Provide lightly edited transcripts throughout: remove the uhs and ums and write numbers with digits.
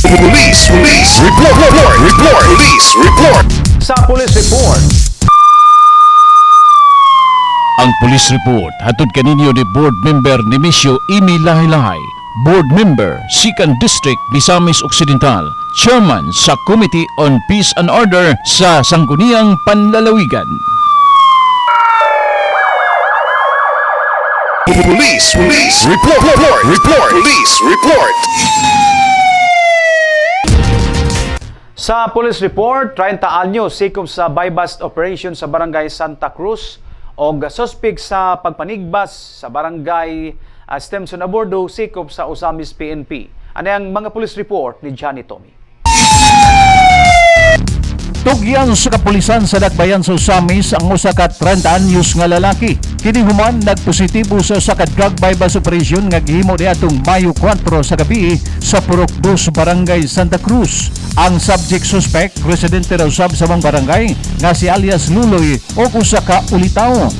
Police report. Police report. Sa Police Report. Ang police report hatod kaninyo ni Board Member Nemesio Imi Lahi-Lahi, Board Member, 2nd District, Misamis Occidental, Chairman sa Committee on Peace and Order sa Sangguniang Panlalawigan. Police report. Police report. Sa Police Report, 30 anyos sikop sa buy-bust operation sa Barangay Santa Cruz o suspect sa pagpanigbas sa Barangay Stemson Abordo sikop sa Osamis PNP. Ano ang mga Police Report ni Johnny Tommy? Tugyan sa kapulisan sa Dakbayan sa Osamis ang usa ka 30 anyos nga lalaki. Kini human nagpositibo sa usa ka drug buy-bust operation nga gihimo niadtong Mayo 4 sa gabi sa Purok 2 Barangay Santa Cruz. Ang subject suspect residente raw sa mga barangay nga si alias Luloy o usa ka ulitaw.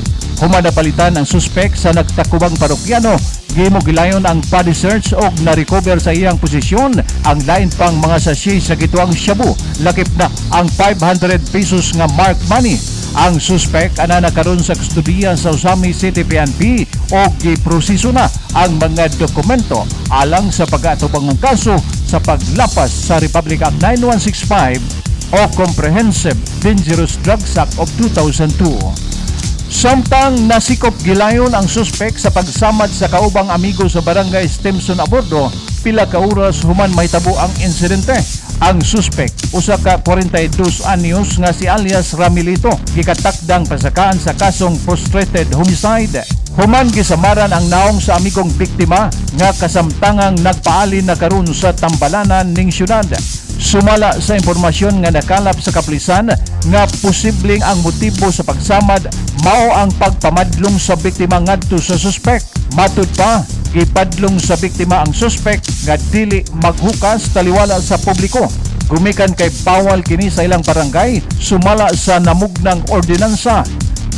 Human napalitan ang suspect sa nagtakubang parokyano. Gihimo gilayon ang body search og na-recover sa iyang posisyon ang lain pang mga sachet sa gituang shabu. Lakip na ang 500 pesos nga mark money. Ang suspect ana nakaron sa kustudiya sa Osamis City PNP o giproseso na ang mga dokumento alang sa pag-atubang ng kaso sa paglapas sa Republic Act 9165 o Comprehensive Dangerous Drugs Act of 2002. Samtang nasikop gilayon ang suspect sa pagsamad sa kaubang amigo sa Barangay Stemson Abordo, pila ka oras human mahitabo ang insidente. Ang suspect, usa ka 42 anyos nga si alias Ramilito, gikatakdang pasakaan sa kasong frustrated homicide. Human gisamaran ang naong sa amigong biktima nga kasamtangang nagpaalin na karon sa Tambalanan ning syudad. Sumala sa impormasyon nga nakalap sa kapulisan nga posibleng ang motibo sa pagsamad mao ang pagpamadlong sa biktima ngadto sa suspect. Matud pa, gipadlong sa biktima ang suspect nga dili maghukas taliwala sa publiko. Gumikan kay bawal kini sa ilang barangay sumala sa namugnang ordinansa.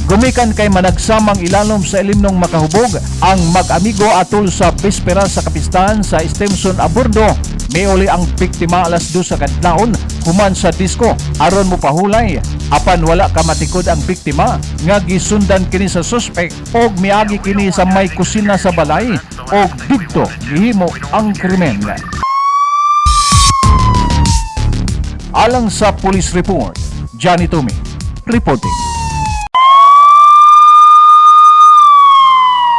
Gumikan kay managsamang ilalom sa ilimnong makahubog ang mag-amigo atol sa bispera sa kapistahan sa Stemson Abordo. May uli ang biktima alas 2 sa kadlawon human sa disko aron mo pahulay. Apan wala ka matikod ang biktima nga gisundan kini sa suspect og miagi kini sa may kusina sa balay og didto gihimo ang krimen. Alang sa Police Report, Johnny Tommy reporting.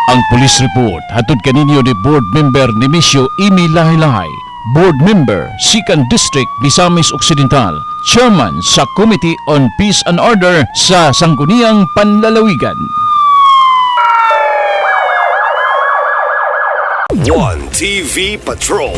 Ang Police Report hatod kaninyo ni Board Member Nemesio Imi Lahi-Lahi, Board Member, 2nd District, Misamis Occidental, Chairman sa Committee on Peace and Order sa Sangguniang Panlalawigan. 1 TV Patrol.